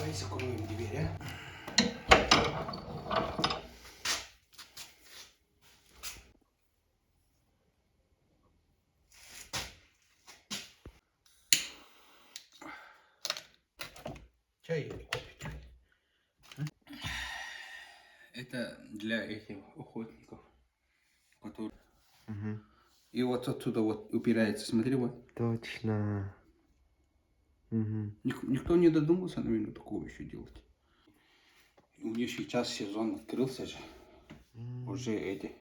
Давай закроем дверь, а? Чай или кофе? Чай. Это для этих охотников, которые... Угу. И вот отсюда вот упирается, смотри, вот. Точно. Угу. Никто не додумался, наверное, такого еще делать. У них сейчас сезон открылся же. Уже эти